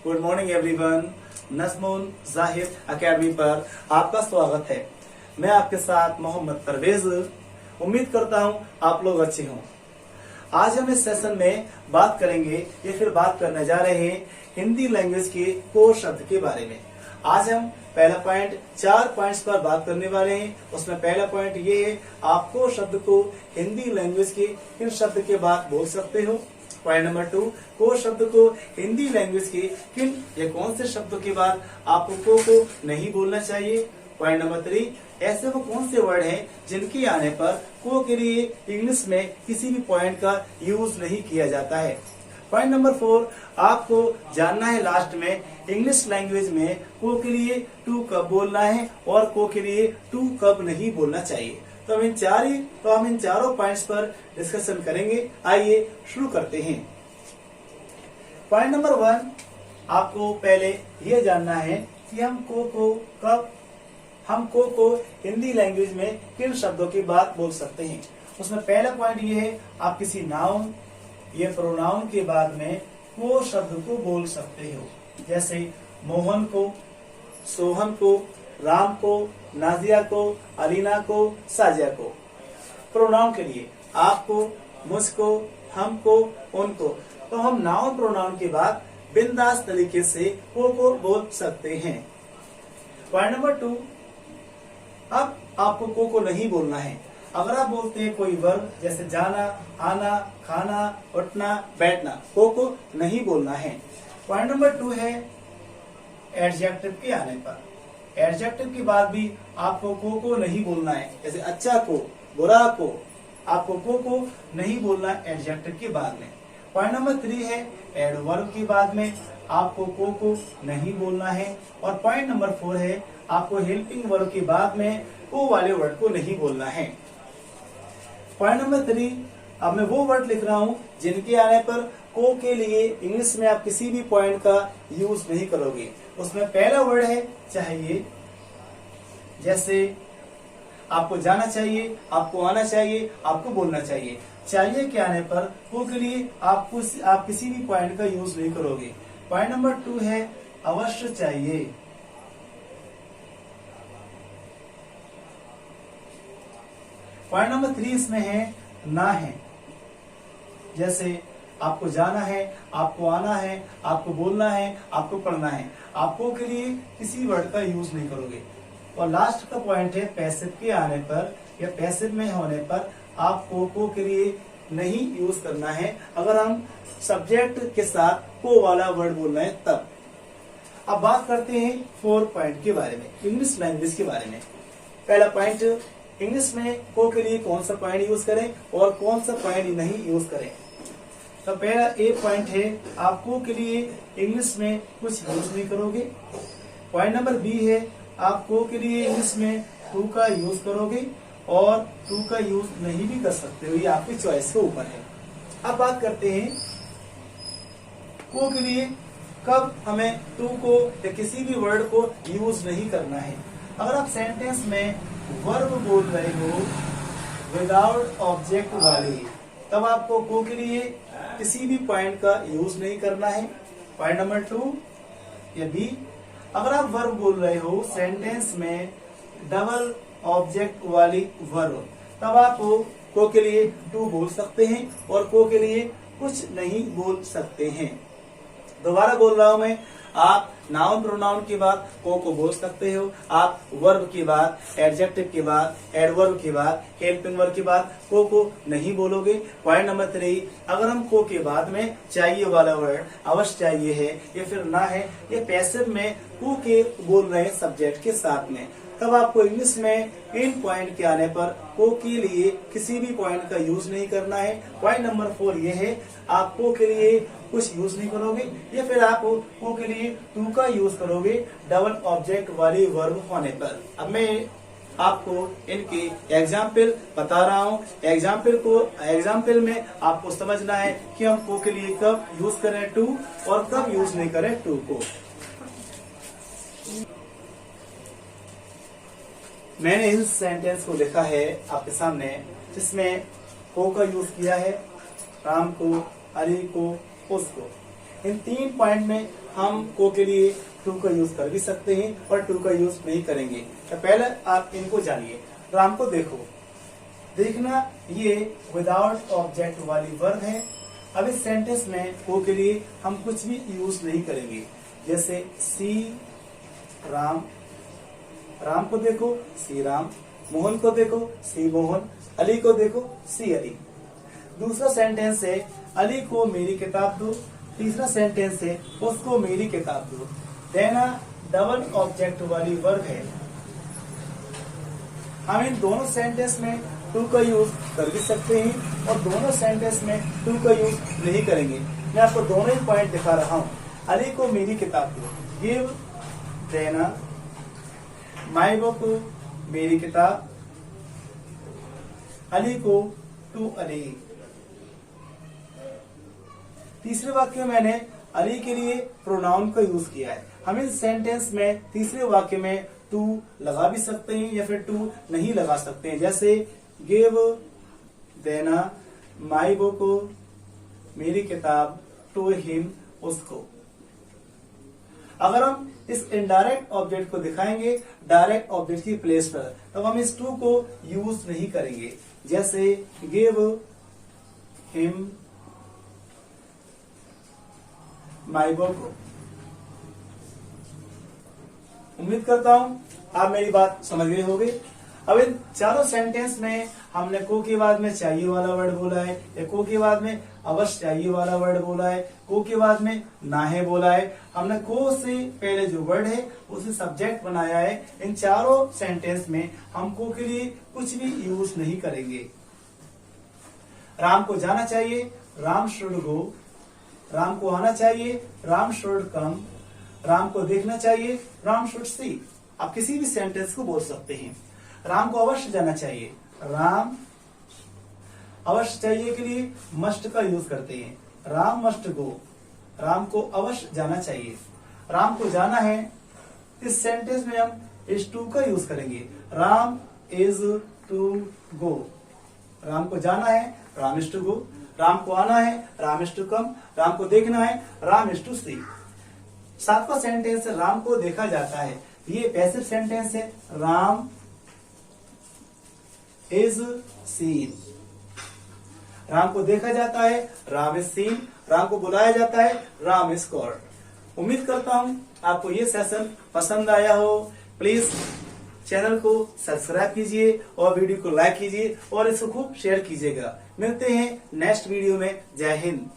Good morning everyone. Najmun Zahid academy पर आपका स्वागत है। मैं आपके साथ मोहम्मद परवेज। उम्मीद करता हूं आप लोग अच्छे हों। आज हम इस सेशन में बात करेंगे या फिर बात करने जा रहे हैं हिंदी लैंग्वेज के कोर शब्द के बारे में। आज हम पहला पॉइंट 4 पॉइंट्स पर बात करने वाले हैं। उसमें पहला पॉइंट ये है, आप कोर शब्द को हिंदी लैंग्वेज के किन शब्द के बाद बोल सकते हो। पॉइंट नंबर 2, कोर शब्द को हिंदी लैंग्वेज के किन या कौन से शब्दों के बाद आपको को नहीं बोलना चाहिए। पॉइंट नंबर 3, ऐसे वो कौन से वर्ड हैं जिनके आने पर को के लिए इंग्लिश में किसी भी पॉइंट का यूज नहीं किया जाता है। पॉइंट नंबर 4, आपको जानना है लास्ट में इंग्लिश लैंग्वेज में को के लिए टू कब बोलना है और को के लिए टू कब नहीं बोलना चाहिए। तो हम इन चारों पॉइंट्स पर डिस्कशन करेंगे। आइए शुरू करते हैं। पॉइंट नंबर 1, आपको पहले यह जानना है कि हम को हिंदी लैंग्वेज में किन शब्दों की बात बोल सकते हैं। उसमें पहला पॉइंट ये है, आप किसी नाउन या प्रोनाउन के बाद में को शब्द को बोल सकते हो। जैसे मोहन को, सोहन को, राम को, नाजिया को, अलीना को, साजिया को। प्रोनाउन के लिए आपको, मुझको, हमको, उनको। तो हम नाउन प्रोनाउन के बाद बिंदास तरीके से को बोल सकते हैं। पॉइंट नंबर 2, अब आपको को नहीं बोलना है। अगर आप बोलते हैं कोई वर्ब जैसे जाना, आना, खाना, उठना, बैठना, को नहीं बोलना है। पॉइंट नंबर 2 है एडजेक्टिव के आने पर। एडजेक्टिव के बाद भी आपको को नहीं बोलना है। जैसे अच्छा को, बुरा को, आपको को नहीं बोलना एडजेक्टिव के बाद में। पॉइंट नंबर 3 है एडवर्ब के बाद में आपको को नहीं बोलना है। और पॉइंट नंबर 4 है, आपको हेल्पिंग वर्ब के बाद में को वाले वर्ड को नहीं बोलना है। पॉइंट नंबर 3, अब मैं वो वर्ड लिख रहा हूं जिनके आने पर को के लिए इंग्लिश में आप किसी भी पॉइंट का यूज नहीं करोगे। उसमें पहला वर्ड है चाहिए। जैसे आपको जाना चाहिए, आपको आना चाहिए, आपको बोलना चाहिए। चाहिए के आने पर को के लिए आप किसी भी पॉइंट का यूज नहीं करोगे। पॉइंट नंबर 2 है अवश्य चाहिए। पॉइंट नंबर 3 इसमें है ना है। जैसे आपको जाना है, आपको आना है, आपको बोलना है, आपको पढ़ना है। आपको के लिए किसी वर्ड का यूज नहीं करोगे। और लास्ट का पॉइंट है पैसिव के आने पर या पैसिव में होने पर आपको को के लिए नहीं यूज करना है। अगर हम सब्जेक्ट के साथ को वाला वर्ड बोल रहे हैं तब। अब बात करते हैं 4 पॉइंट के बारे में, इंग्लिश लैंग्वेज के बारे में। पहला पॉइंट, इंग्लिश में को के लिए कौन सा पॉइंट यूज करें और कौन सा पॉइंट नहीं यूज करें। तो पहला ए पॉइंट है, आप को के लिए इंग्लिश में कुछ यूज नहीं करोगे। पॉइंट नंबर बी है, आप को के लिए इंग्लिश में टू का यूज करोगे और टू का यूज नहीं भी कर सकते हो, ये आपकी चॉइस के ऊपर है। अब बात करते हैं को के लिए कब हमें टू को या किसी भी वर्ड को यूज नहीं करना है। अगर आप सेंटेंस में वर्ब बोल रहे हो विदाउट ऑब्जेक्ट वाले, तब आपको को के लिए किसी भी पॉइंट का यूज नहीं करना है। पॉइंट नंबर 2 या बी, अगर आप वर्ब बोल रहे हो सेंटेंस में डबल ऑब्जेक्ट वाली वर्ब, तब आप को के लिए टू बोल सकते हैं और को के लिए कुछ नहीं बोल सकते हैं। दोबारा बोल रहा हूं मैं, आप नाउन प्रोनाउन के बाद को बोल सकते हो। आप वर्ब के बाद, एडजेक्टिव के बाद, एडवर्ब के बाद, हेल्पिंग वर्ब के बाद को नहीं बोलोगे। पॉइंट नंबर 3, अगर हम को के बाद में चाहिए वाला वर्ड अवश्य चाहिए है या फिर ना है, ये पैसिव में को के बोल रहे हैं सब्जेक्ट के साथ में, तब आपको इंग्लिश में इन पॉइंट के आने पर को के लिए किसी भी पॉइंट का यूज नहीं करना है। पॉइंट नंबर 4 ये है, आप को के लिए कुछ यूज नहीं करोगे या फिर आप को के लिए टू का यूज करोगे डबल ऑब्जेक्ट वाली वर्ब होने पर। अब मैं आपको इनके एग्जाम्पल बता रहा हूँ। एग्जाम्पल में आपको समझना है कि हम को के लिए कब यूज करें टू और कब यूज नहीं करें टू को। मैंने इस सेंटेंस को लिखा है आपके सामने, जिसमें को का यूज किया है राम को, अली को, उसको। इन 3 पॉइंट में हम को के लिए टू का यूज कर भी सकते हैं और टू का यूज नहीं करेंगे। तो पहले आप इनको जानिए। राम को देखो, देखना ये विदाउट ऑब्जेक्ट वाली वर्ब है। अब इस सेंटेंस में को के लिए हम कुछ भी यूज नहीं करेंगे। जैसे सी राम, राम को देखो सी राम, मोहन को देखो सी मोहन, अली को देखो सी अली। दूसरा सेंटेंस है अली को मेरी किताब दो। तीसरा सेंटेंस है उसको मेरी किताब दो। देना डबल ऑब्जेक्ट वाली वर्ब है। हम इन दोनों सेंटेंस में टू का यूज कर भी सकते हैं और दोनों सेंटेंस में टू का यूज नहीं करेंगे। मैं आपको दोनों ही पॉइंट दिखा रहा हूं। अली को मेरी किताब दो, गिव देना, माई बुक मेरी किताब, अली को टू अली। तीसरे वाक्य में मैंने अली के लिए प्रोनाउन का यूज किया है। हम इस सेंटेंस में तीसरे वाक्य में टू लगा भी सकते हैं या फिर टू नहीं लगा सकते हैं। जैसे गिव देना माई बुक मेरी किताब टू हिम उसको। अगर हम इस इनडायरेक्ट ऑब्जेक्ट को दिखाएंगे डायरेक्ट ऑब्जेक्ट की प्लेस पर, तब हम इस टू को यूज नहीं करेंगे। जैसे गिव हिम माई बुक। उम्मीद करता हूं आप मेरी बात समझ गए होंगे। अब इन चारों सेंटेंस में हमने को के बाद में चाहिए वाला वर्ड बोला है, या को के बाद में अवश्य चाहिए वाला वर्ड बोला है, को के बाद में ना है बोला है। हमने को से पहले जो वर्ड है उसे सब्जेक्ट बनाया है। इन चारों सेंटेंस में हम को के लिए कुछ भी यूज नहीं करेंगे। राम को जाना चाहिए, राम शुड गो। राम को आना चाहिए, राम शुड कम। राम को देखना चाहिए, राम शुड सी। आप किसी भी सेंटेंस को बोल सकते हैं। राम को अवश्य जाना चाहिए, राम अवश्य चाहिए के लिए मस्ट का यूज करते हैं, राम मस्ट गो। राम को अवश्य जाना चाहिए। राम को जाना है, इस सेंटेंस में हम इज टू का यूज करेंगे, Ram is to go. Ram को जाना है, Ram is to go. Ram को आना है, Ram is to come. Ram को देखना है, राम इज टू सी। सातवां सेंटेंस राम को देखा जाता है, ये पैसिव सेंटेंस है, राम इज सीन। राम को देखा जाता है, राम इज सीन। राम को बुलाया जाता है, राम इज कॉल्ड। उम्मीद करता हूं आपको ये सेशन पसंद आया हो। प्लीज चैनल को सब्सक्राइब कीजिए और वीडियो को लाइक कीजिए और इसको खूब शेयर कीजिएगा। मिलते हैं नेक्स्ट वीडियो में। जय हिंद।